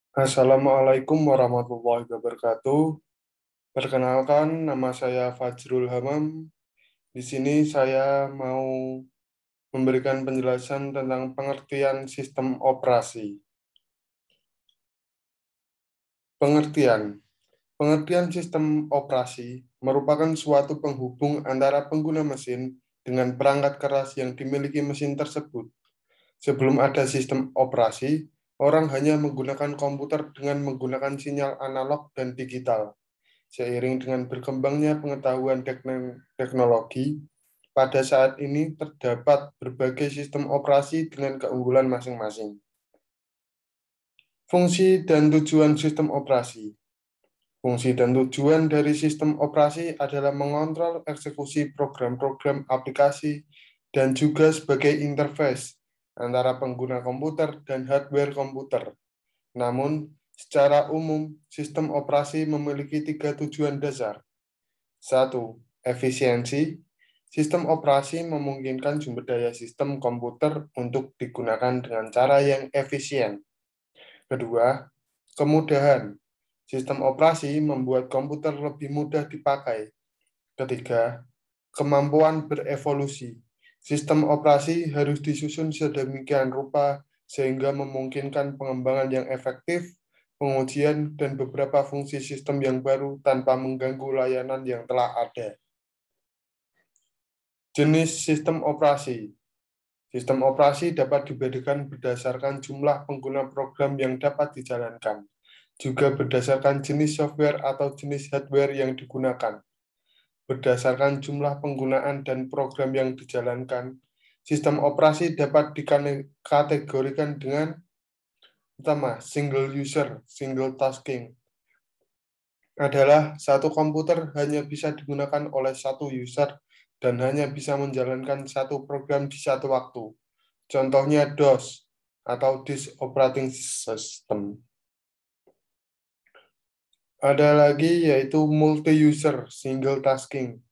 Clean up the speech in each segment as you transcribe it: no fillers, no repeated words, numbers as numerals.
Assalamualaikum warahmatullahi wabarakatuh. Perkenalkan, nama saya Fajrul Hamam. Di sini saya mau memberikan penjelasan tentang pengertian sistem operasi. Pengertian. Pengertian sistem operasi merupakan suatu penghubung antara pengguna mesin dengan perangkat keras yang dimiliki mesin tersebut. Sebelum ada sistem operasi, orang hanya menggunakan komputer dengan menggunakan sinyal analog dan digital. Seiring dengan berkembangnya pengetahuan teknologi, pada saat ini terdapat berbagai sistem operasi dengan keunggulan masing-masing. Fungsi dan tujuan sistem operasi. Fungsi dan tujuan dari sistem operasi adalah mengontrol eksekusi program-program aplikasi dan juga sebagai interface antara pengguna komputer dan hardware komputer. Namun, secara umum, sistem operasi memiliki tiga tujuan dasar. 1. Efisiensi. Sistem operasi memungkinkan sumber daya sistem komputer untuk digunakan dengan cara yang efisien. Kedua, kemudahan. Sistem operasi membuat komputer lebih mudah dipakai. Ketiga, kemampuan berevolusi. Sistem operasi harus disusun sedemikian rupa sehingga memungkinkan pengembangan yang efektif, pengujian, dan beberapa fungsi sistem yang baru tanpa mengganggu layanan yang telah ada. Jenis sistem operasi. Sistem operasi dapat dibedakan berdasarkan jumlah pengguna program yang dapat dijalankan, juga berdasarkan jenis software atau jenis hardware yang digunakan. Berdasarkan jumlah penggunaan dan program yang dijalankan, sistem operasi dapat dikategorikan dengan pertama, single user, single tasking. Adalah satu komputer hanya bisa digunakan oleh satu user dan hanya bisa menjalankan satu program di satu waktu. Contohnya DOS atau Disk Operating System. Ada lagi yaitu multi-user single tasking,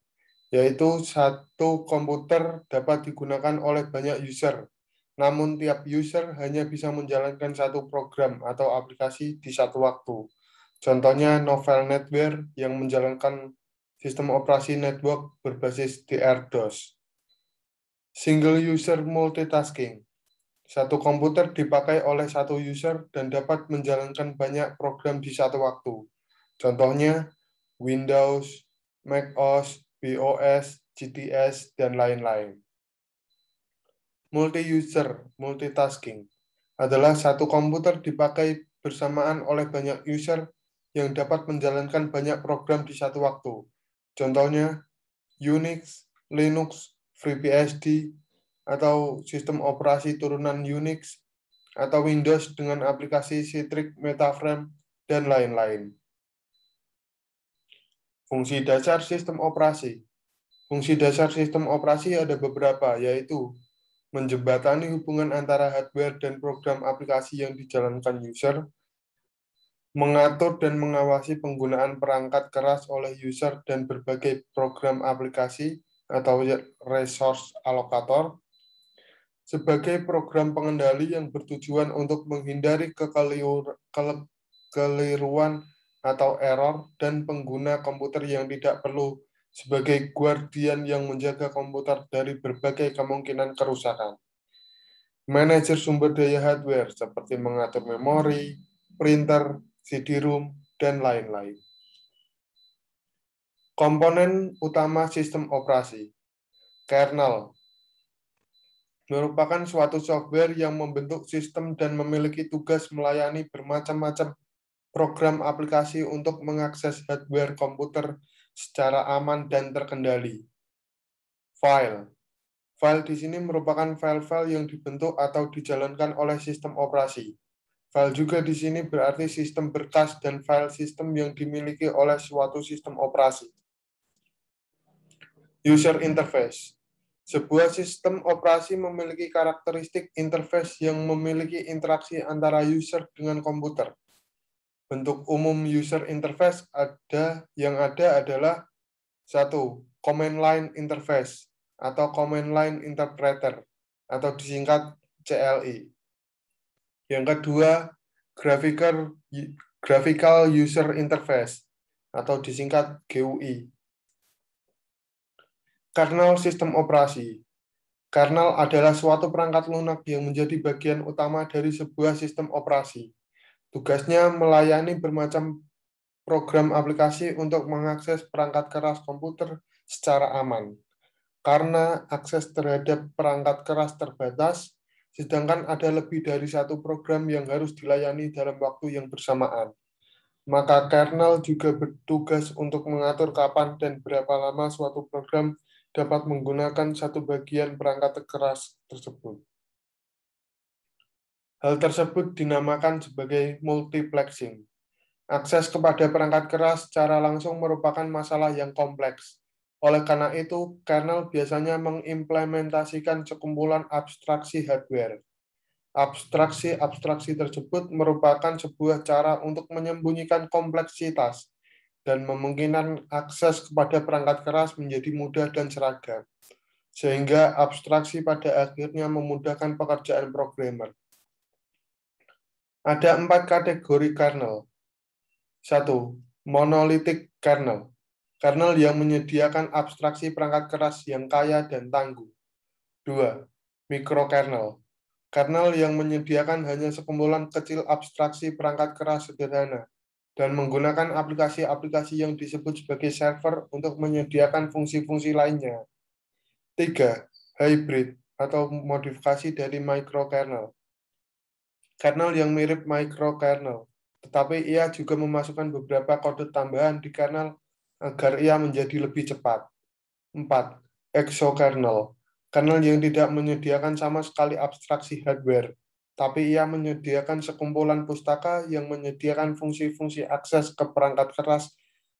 yaitu satu komputer dapat digunakan oleh banyak user, namun tiap user hanya bisa menjalankan satu program atau aplikasi di satu waktu. Contohnya novel NetWare yang menjalankan sistem operasi network berbasis DR-DOS. Single user multitasking. Satu komputer dipakai oleh satu user dan dapat menjalankan banyak program di satu waktu. Contohnya Windows, macOS, BOS, GTS, dan lain-lain. Multi-user multitasking adalah satu komputer dipakai bersamaan oleh banyak user yang dapat menjalankan banyak program di satu waktu. Contohnya Unix, Linux, FreeBSD, atau sistem operasi turunan Unix, atau Windows dengan aplikasi Citrix Metaframe, dan lain-lain. Fungsi dasar sistem operasi. Fungsi dasar sistem operasi ada beberapa, yaitu menjembatani hubungan antara hardware dan program aplikasi yang dijalankan user, mengatur dan mengawasi penggunaan perangkat keras oleh user dan berbagai program aplikasi atau resource allocator, sebagai program pengendali yang bertujuan untuk menghindari kekeliruan atau error dan pengguna komputer yang tidak perlu, sebagai guardian yang menjaga komputer dari berbagai kemungkinan kerusakan. Manajer sumber daya hardware seperti mengatur memori, printer, CD-ROM, dan lain-lain. Komponen utama sistem operasi. Kernel merupakan suatu software yang membentuk sistem dan memiliki tugas melayani bermacam-macam program aplikasi untuk mengakses hardware komputer secara aman dan terkendali. File. File di sini merupakan file-file yang dibentuk atau dijalankan oleh sistem operasi. File juga di sini berarti sistem berkas dan file sistem yang dimiliki oleh suatu sistem operasi. User interface. Sebuah sistem operasi memiliki karakteristik interface yang memiliki interaksi antara user dengan komputer. Bentuk umum user interface yang ada adalah 1. Command line interface atau command line interpreter atau disingkat CLI. Yang kedua Graphical User Interface, atau disingkat GUI. Kernel sistem operasi. Kernel adalah suatu perangkat lunak yang menjadi bagian utama dari sebuah sistem operasi. Tugasnya melayani bermacam program aplikasi untuk mengakses perangkat keras komputer secara aman. Karena akses terhadap perangkat keras terbatas, sedangkan ada lebih dari satu program yang harus dilayani dalam waktu yang bersamaan. Maka kernel juga bertugas untuk mengatur kapan dan berapa lama suatu program dapat menggunakan satu bagian perangkat keras tersebut. Hal tersebut dinamakan sebagai multiplexing. Akses kepada perangkat keras secara langsung merupakan masalah yang kompleks. Oleh karena itu, kernel biasanya mengimplementasikan sekumpulan abstraksi hardware. Abstraksi-abstraksi tersebut merupakan sebuah cara untuk menyembunyikan kompleksitas dan memungkinkan akses kepada perangkat keras menjadi mudah dan seragam, sehingga abstraksi pada akhirnya memudahkan pekerjaan programmer. Ada 4 kategori kernel. 1. Monolithic kernel. Kernel yang menyediakan abstraksi perangkat keras yang kaya dan tangguh. 2. Microkernel. Kernel yang menyediakan hanya sekumpulan kecil abstraksi perangkat keras sederhana dan menggunakan aplikasi-aplikasi yang disebut sebagai server untuk menyediakan fungsi-fungsi lainnya. 3. Hybrid atau modifikasi dari microkernel. Kernel yang mirip microkernel, tetapi ia juga memasukkan beberapa kode tambahan di kernel agar ia menjadi lebih cepat. 4. Exokernel. Kernel yang tidak menyediakan sama sekali abstraksi hardware, tapi ia menyediakan sekumpulan pustaka yang menyediakan fungsi-fungsi akses ke perangkat keras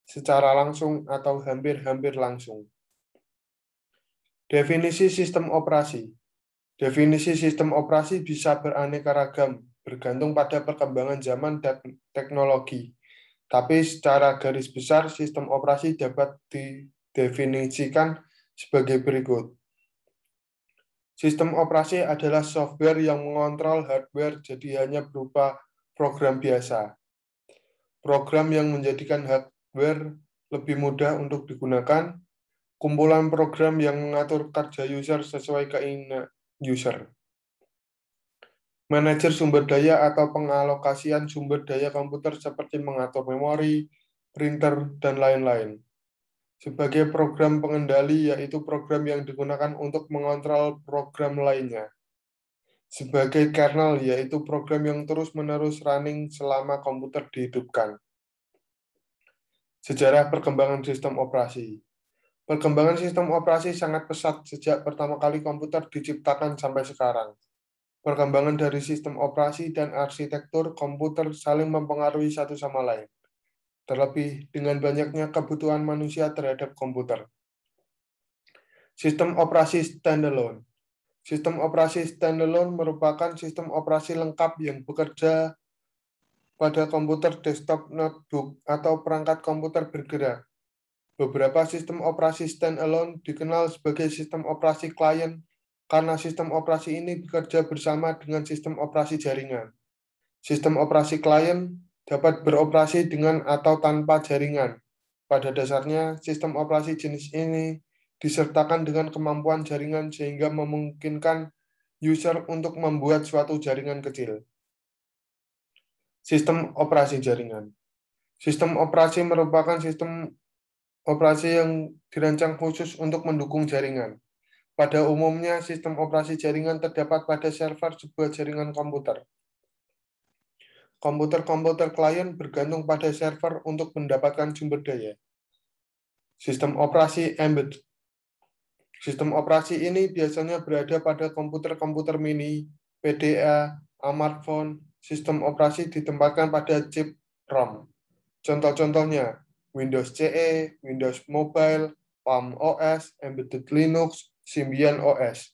secara langsung atau hampir-hampir langsung. Definisi sistem operasi. Definisi sistem operasi bisa beraneka ragam, bergantung pada perkembangan zaman dan teknologi. Tapi secara garis besar, sistem operasi dapat didefinisikan sebagai berikut. Sistem operasi adalah software yang mengontrol hardware jadi hanya berupa program biasa. Program yang menjadikan hardware lebih mudah untuk digunakan, kumpulan program yang mengatur kerja user sesuai keinginan user. Manajer sumber daya atau pengalokasian sumber daya komputer seperti mengatur memori, printer, dan lain-lain. Sebagai program pengendali, yaitu program yang digunakan untuk mengontrol program lainnya. Sebagai kernel, yaitu program yang terus-menerus running selama komputer dihidupkan. Sejarah perkembangan sistem operasi. Perkembangan sistem operasi sangat pesat sejak pertama kali komputer diciptakan sampai sekarang. Perkembangan dari sistem operasi dan arsitektur komputer saling mempengaruhi satu sama lain, terlebih dengan banyaknya kebutuhan manusia terhadap komputer. Sistem operasi standalone. Sistem operasi standalone merupakan sistem operasi lengkap yang bekerja pada komputer desktop, notebook, atau perangkat komputer bergerak. Beberapa sistem operasi standalone dikenal sebagai sistem operasi klien karena sistem operasi ini bekerja bersama dengan sistem operasi jaringan. Sistem operasi klien dapat beroperasi dengan atau tanpa jaringan. Pada dasarnya, sistem operasi jenis ini disertakan dengan kemampuan jaringan sehingga memungkinkan user untuk membuat suatu jaringan kecil. Sistem operasi jaringan. Sistem operasi merupakan sistem operasi yang dirancang khusus untuk mendukung jaringan. Pada umumnya, sistem operasi jaringan terdapat pada server sebuah jaringan komputer. Komputer-komputer klien bergantung pada server untuk mendapatkan sumber daya. Sistem operasi embedded. Sistem operasi ini biasanya berada pada komputer-komputer mini, PDA, smartphone. Sistem operasi ditempatkan pada chip ROM. Contoh-contohnya, Windows CE, Windows Mobile, Palm OS, Embedded Linux, Symbian OS.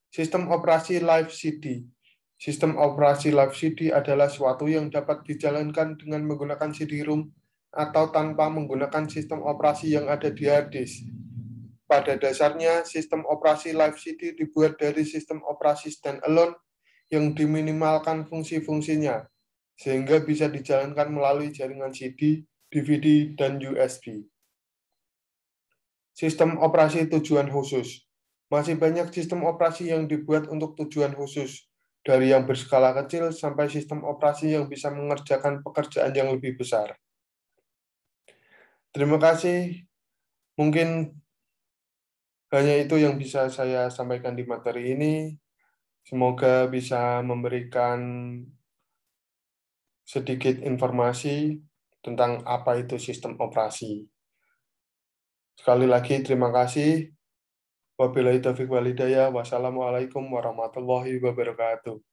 Sistem operasi Live CD. Sistem operasi Live CD adalah suatu yang dapat dijalankan dengan menggunakan CD-ROM atau tanpa menggunakan sistem operasi yang ada di hard disk. Pada dasarnya, sistem operasi Live CD dibuat dari sistem operasi standalone yang diminimalkan fungsi-fungsinya, sehingga bisa dijalankan melalui jaringan CD, DVD, dan USB. Sistem operasi tujuan khusus. Masih banyak sistem operasi yang dibuat untuk tujuan khusus, dari yang berskala kecil sampai sistem operasi yang bisa mengerjakan pekerjaan yang lebih besar. Terima kasih. Mungkin hanya itu yang bisa saya sampaikan di materi ini. Semoga bisa memberikan sedikit informasi tentang apa itu sistem operasi. Sekali lagi, terima kasih. Wabillahi taufiq wal hidayah. Wassalamualaikum warahmatullahi wabarakatuh.